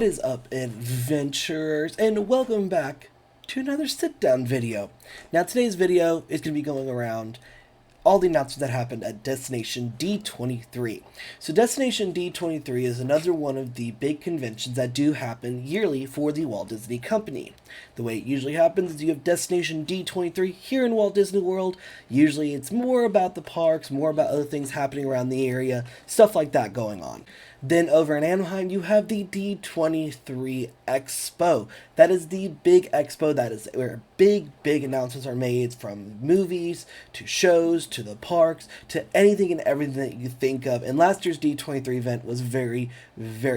What is up, adventurers, and welcome back to another sit-down video. Now, today's video is going to be going around all the announcements that happened at Destination D23. So Destination D23 is another one of the big conventions that do happen yearly for the Walt Disney Company. The way it usually happens is you have Destination D23 here in Walt Disney World. Usually it's more about the parks, more about other things happening around the area, stuff like that going on. Then over in Anaheim, you have the D23 Expo. That is the big expo. That is where big announcements are made, from movies to shows to the parks to anything and everything that you think of. And last year's D23 event was very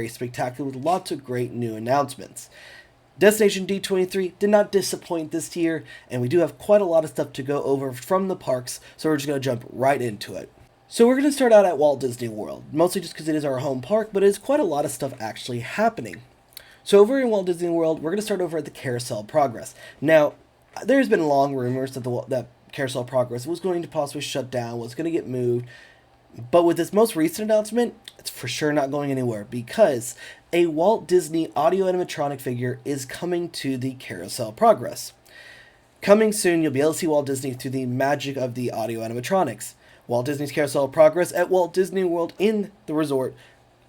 spectacular with lots of great new announcements. Destination D23 did not disappoint this year, and we do have quite a lot of stuff to go over from the parks, so we're just going to jump right into it. So we're going to start out at Walt Disney World, mostly just because it is our home park, but it is quite a lot of stuff actually happening. So over in Walt Disney World, we're going to start over at the Carousel Progress. Now, there's been long rumors that that Carousel Progress was going to possibly shut down, was going to get moved, but with this most recent announcement, it's for sure not going anywhere, because a Walt Disney audio animatronic figure is coming to the Carousel Progress. Coming soon, you'll be able to see Walt Disney through the magic of the audio animatronics. Walt Disney's Carousel Progress at Walt Disney World in the resort.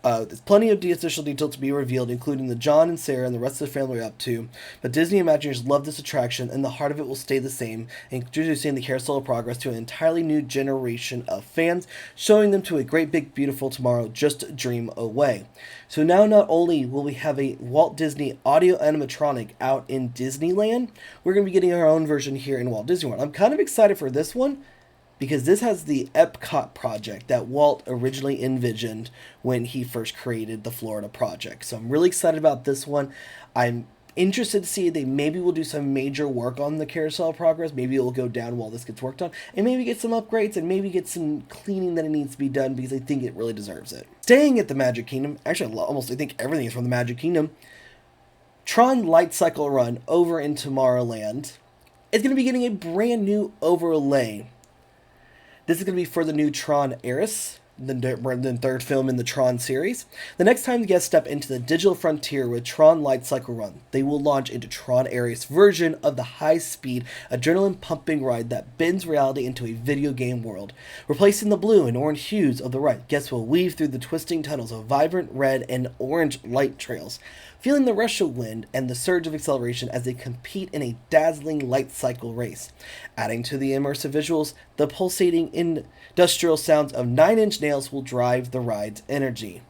There's plenty of official details to be revealed, including the John and Sarah and the rest of the family are up to. But Disney Imagineers love this attraction, and the heart of it will stay the same, introducing the Carousel of Progress to an entirely new generation of fans, showing them to a great big beautiful tomorrow just a dream away. So now not only will we have a Walt Disney audio animatronic out in Disneyland, we're going to be getting our own version here in Walt Disney World. I'm kind of excited for this one, because this has the Epcot project that Walt originally envisioned when he first created the Florida project. So I'm really excited about this one. I'm interested to see if they maybe will do some major work on the Carousel Progress. Maybe it will go down while this gets worked on, and maybe get some upgrades and maybe get some cleaning that it needs to be done, because I think it really deserves it. Staying at the Magic Kingdom, actually almost I think everything is from the Magic Kingdom, Tron Light Cycle Run over in Tomorrowland is going to be getting a brand new overlay. This is going to be for the new Tron Ares, the third film in the Tron series. The next time the guests step into the digital frontier with Tron Light Cycle Run, they will launch into Tron Ares' version of the high-speed, adrenaline-pumping ride that bends reality into a video game world. Replacing the blue and orange hues of the ride, guests will weave through the twisting tunnels of vibrant red and orange light trails, feeling the rush of wind and the surge of acceleration as they compete in a dazzling light cycle race. Adding to the immersive visuals, the pulsating industrial sounds of 9-inch nails will drive the ride's energy.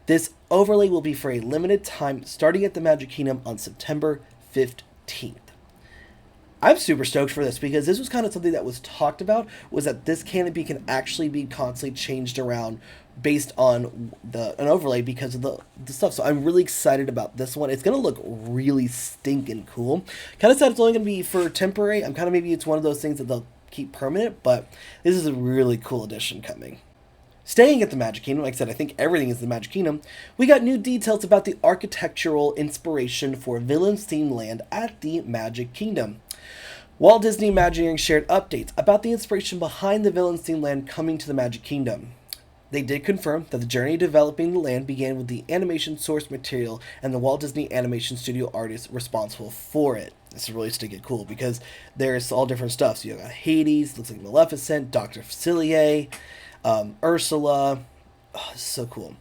This overlay will be for a limited time, starting at the Magic Kingdom on September 15th. I'm super stoked for this, because this was kind of something that was talked about, was that this canopy can actually be constantly changed around based on an overlay because of the stuff. So I'm really excited about this one. It's going to look really stinking cool. Kind of sad it's only going to be for temporary. I'm kind of, maybe it's one of those things that they'll keep permanent, but this is a really cool addition coming. Staying at the Magic Kingdom, like I said, I think everything is the Magic Kingdom, we got new details about the architectural inspiration for Villains Themed Land at the Magic Kingdom. Walt Disney Imagineering shared updates about the inspiration behind the Villains Themed Land coming to the Magic Kingdom. They did confirm that the journey developing the land began with the animation source material and the Walt Disney Animation Studio artists responsible for it. This is really stinking cool, because there's all different stuff. So you got Hades, looks like Maleficent, Dr. Facilier, Ursula. Oh, this is so cool.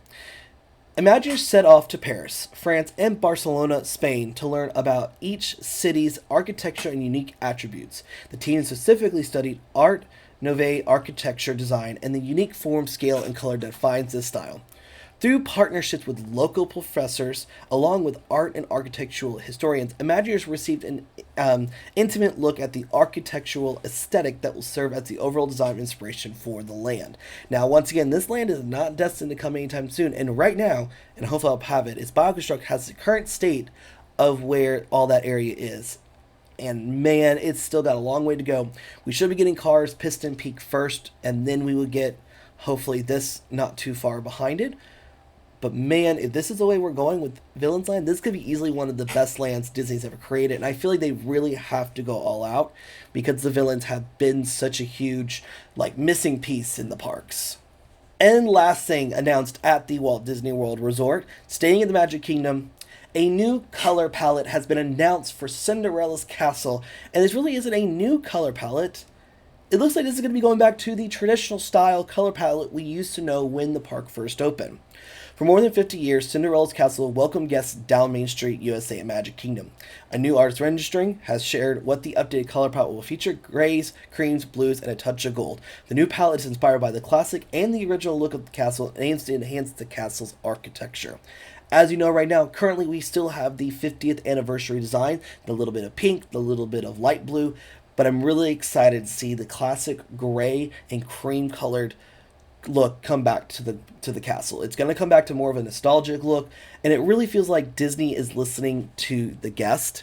Imagineers set off to Paris, France, and Barcelona, Spain to learn about each city's architecture and unique attributes. The team specifically studied Art Nouveau architecture design and the unique form, scale, and color that defines this style. Through partnerships with local professors, along with art and architectural historians, Imagineers received an intimate look at the architectural aesthetic that will serve as the overall design inspiration for the land. Now, once again, this land is not destined to come anytime soon, and right now, and hopefully I'll have it, is BioConstruct has the current state of where all that area is. And man, it's still got a long way to go. We should be getting Cars Piston Peak first, and then we would get, hopefully, this not too far behind it. But man, if this is the way we're going with Villains Land, this could be easily one of the best lands Disney's ever created. And I feel like they really have to go all out, because the villains have been such a huge, missing piece in the parks. And last thing announced at the Walt Disney World Resort, staying in the Magic Kingdom, A new color palette has been announced for Cinderella's castle, and this really isn't a new color palette. It looks like this is going to be going back to the traditional style color palette we used to know when the park first opened. For more than 50 years, Cinderella's castle welcomed guests down Main Street, USA and Magic Kingdom. A new artist rendering has shared what the updated color palette will feature: grays, creams, blues, and a touch of gold. The new palette is inspired by the classic and the original look of the castle and aims to enhance the castle's architecture. As you know right now, currently we still have the 50th anniversary design, the little bit of pink, the little bit of light blue, but I'm really excited to see the classic gray and cream colored look come back to the castle. It's going to come back to more of a nostalgic look, and it really feels like Disney is listening to the guest,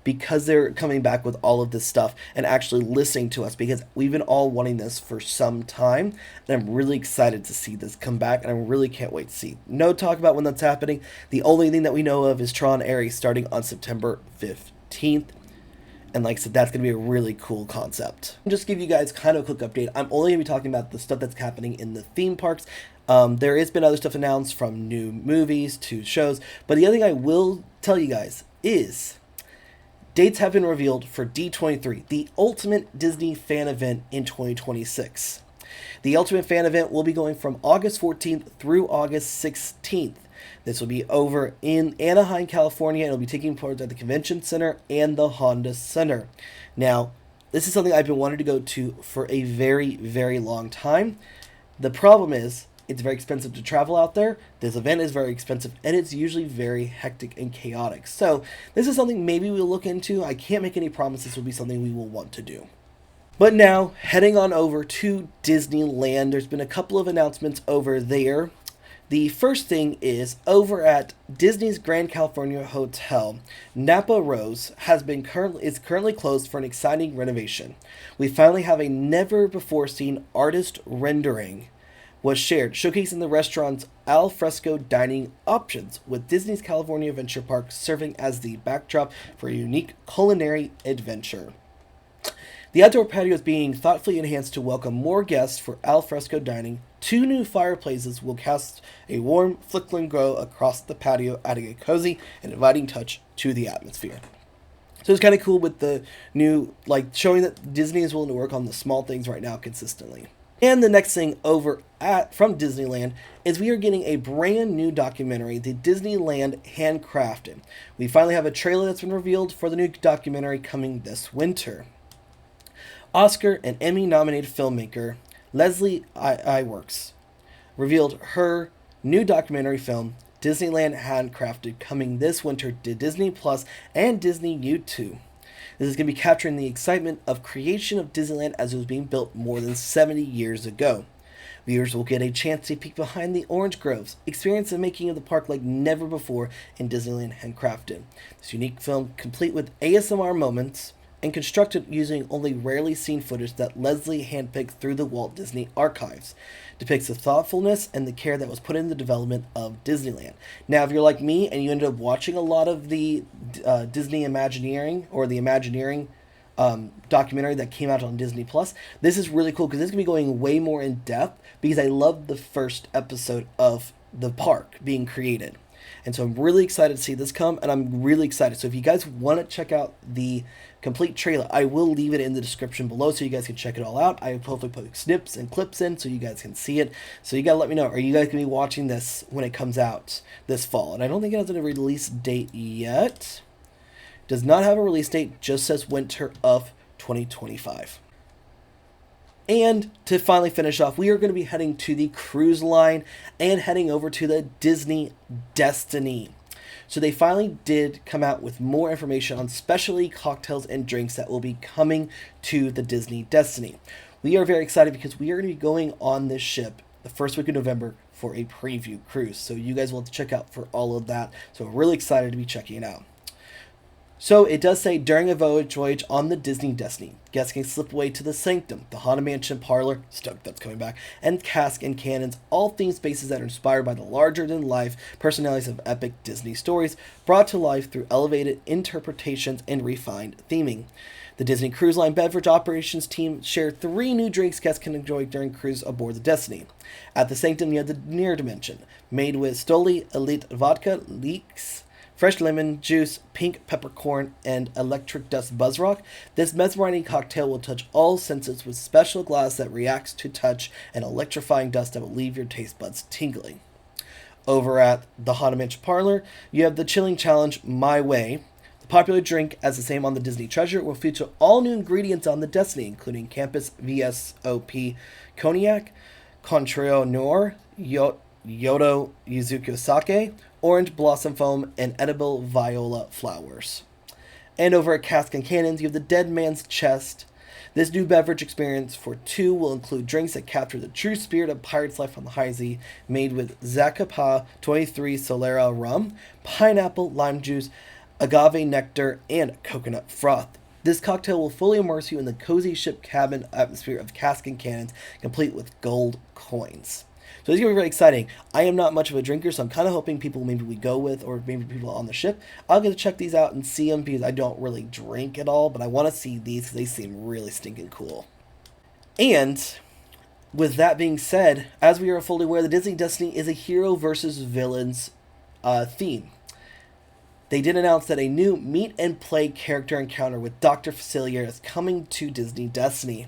because they're coming back with all of this stuff and actually listening to us, because we've been all wanting this for some time, and I'm really excited to see this come back, and I really can't wait to see. No talk about when that's happening. The only thing that we know of is Tron Ares starting on September 15th. And like I said, that's going to be a really cool concept. Just give you guys kind of a quick update. I'm only going to be talking about the stuff that's happening in the theme parks. There has been other stuff announced, from new movies to shows. But the other thing I will tell you guys is dates have been revealed for D23, the Ultimate Disney Fan Event in 2026. The Ultimate Fan Event will be going from August 14th through August 16th. This will be over in Anaheim, California, and it'll be taking place at the Convention Center and the Honda Center. Now, this is something I've been wanting to go to for a very, very long time. The problem is, it's very expensive to travel out there. This event is very expensive, and it's usually very hectic and chaotic. So, this is something maybe we'll look into. I can't make any promises this will be something we will want to do. But now, heading on over to Disneyland, there's been a couple of announcements over there. The first thing is, over at Disney's Grand California Hotel, Napa Rose is currently closed for an exciting renovation. We finally have a never-before-seen artist rendering was shared, showcasing the restaurant's al fresco dining options, with Disney's California Adventure Park serving as the backdrop for a unique culinary adventure. The outdoor patio is being thoughtfully enhanced to welcome more guests for al fresco dining. 2 new fireplaces will cast a warm, flickering glow across the patio, adding a cozy and inviting touch to the atmosphere. So it's kind of cool with the new, showing that Disney is willing to work on the small things right now consistently. And the next thing from Disneyland is we are getting a brand new documentary, the Disneyland Handcrafted. We finally have a trailer that's been revealed for the new documentary coming this winter. Oscar and Emmy-nominated filmmaker Leslie Iwerks revealed her new documentary film, Disneyland Handcrafted, coming this winter to Disney Plus and Disney YouTube. This is going to be capturing the excitement of creation of Disneyland as it was being built more than 70 years ago. Viewers will get a chance to peek behind the orange groves, experience the making of the park like never before in Disneyland Handcrafted. This unique film, complete with ASMR moments, and constructed using only rarely seen footage that Leslie handpicked through the Walt Disney Archives, depicts the thoughtfulness and the care that was put in the development of Disneyland. Now, if you're like me and you ended up watching a lot of the Disney Imagineering or the Imagineering documentary that came out on Disney Plus, this is really cool because this is going to be going way more in depth, because I love the first episode of the park being created. And so I'm really excited to see this come, and I'm really excited. So if you guys want to check out the complete trailer, I will leave it in the description below so you guys can check it all out. I will hopefully put snips and clips in so you guys can see it. So you got to let me know, are you guys going to be watching this when it comes out this fall? And I don't think it has a release date yet. Does not have a release date, just says winter of 2025. And to finally finish off, we are going to be heading to the cruise line and heading over to the Disney Destiny. So they finally did come out with more information on specialty cocktails and drinks that will be coming to the Disney Destiny. We are very excited because we are going to be going on this ship the first week of November for a preview cruise. So you guys will have to check out for all of that. So we're really excited to be checking it out. So it does say, during a voyage on the Disney Destiny, guests can slip away to the Sanctum, the Haunted Mansion parlor, stoked that's coming back, and Cask and Cannons, all themed spaces that are inspired by the larger-than-life personalities of epic Disney stories, brought to life through elevated interpretations and refined theming. The Disney Cruise Line Beverage Operations team shared 3 new drinks guests can enjoy during cruise aboard the Destiny. At the Sanctum, you have the Near Dimension, made with Stoli Elite Vodka, leeks fresh lemon juice, pink peppercorn, and electric dust buzzrock. This mesmerizing cocktail will touch all senses with special glass that reacts to touch and electrifying dust that will leave your taste buds tingling. Over at the Haunted Mansion Parlor, you have the Chilling Challenge My Way. The popular drink, as the same on the Disney Treasure, will feature all new ingredients on the Destiny, including Campus VSOP Cognac, Contrario Noir, Yodo Yuzuki Sake, Orange Blossom Foam, and Edible Viola Flowers. And over at Cask and Cannons, you have the Dead Man's Chest. This new beverage experience for two will include drinks that capture the true spirit of pirate's life on the high seas, made with Zacapa 23 Solera rum, pineapple, lime juice, agave nectar, and coconut froth. This cocktail will fully immerse you in the cozy ship cabin atmosphere of Cask and Cannons, complete with gold coins. So it's going to be very exciting. I am not much of a drinker, so I'm kind of hoping people maybe we go with, or maybe people on the ship, I'll get to check these out and see them, because I don't really drink at all, but I want to see these because they seem really stinking cool. And with that being said, as we are fully aware, the Disney Destiny is a hero versus villains theme. They did announce that a new meet and play character encounter with Dr. Facilier is coming to Disney Destiny.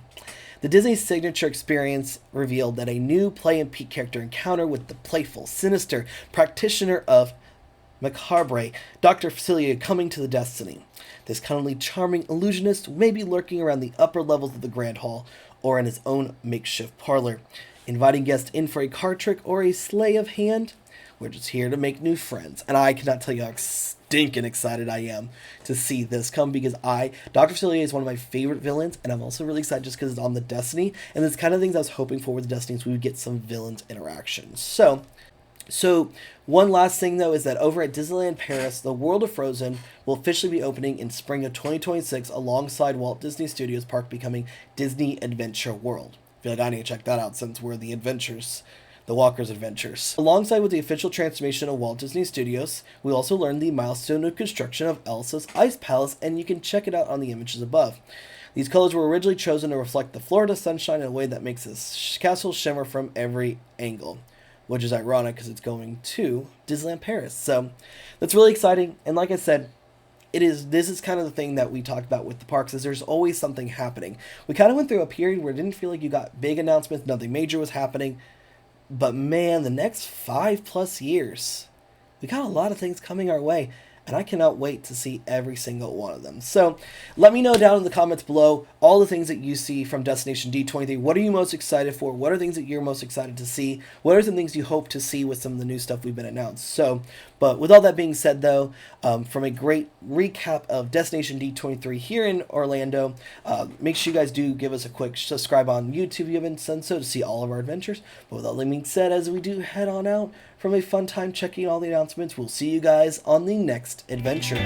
The Disney Signature Experience revealed that a new play and peek character encounter with the playful, sinister practitioner of Macabre, Dr. Facilier, coming to the Destiny. This cunningly charming illusionist may be lurking around the upper levels of the Grand Hall or in his own makeshift parlor, inviting guests in for a card trick or a slay of hand. We're just here to make new friends, and I cannot tell you how stinking excited I am to see this come, because Dr. Facilier is one of my favorite villains, and I'm also really excited just because it's on the Destiny, and it's kind of things I was hoping for with the Destiny, so we would get some villains interactions. So one last thing, though, is that over at Disneyland Paris, the World of Frozen will officially be opening in spring of 2026 alongside Walt Disney Studios Park becoming Disney Adventure World. I feel like I need to check that out since we're the Walker's Adventures. Alongside with the official transformation of Walt Disney Studios, we also learned the milestone of construction of Elsa's Ice Palace, and you can check it out on the images above. These colors were originally chosen to reflect the Florida sunshine in a way that makes this castle shimmer from every angle, which is ironic because it's going to Disneyland Paris. So that's really exciting, and like I said, this is kind of the thing that we talked about with the parks, is there's always something happening. We kind of went through a period where it didn't feel like you got big announcements, nothing major was happening. But man, the next 5+ years, we got a lot of things coming our way, and I cannot wait to see every single one of them. So let me know down in the comments below all the things that you see from Destination D23. What are you most excited for? What are things that you're most excited to see? What are some things you hope to see with some of the new stuff we've been announced? But with all that being said, though, from a great recap of Destination D23 here in Orlando, make sure you guys do give us a quick subscribe on YouTube if you haven't done so to see all of our adventures. But with all that being said, as we do head on out from a fun time checking all the announcements, we'll see you guys on the next adventure.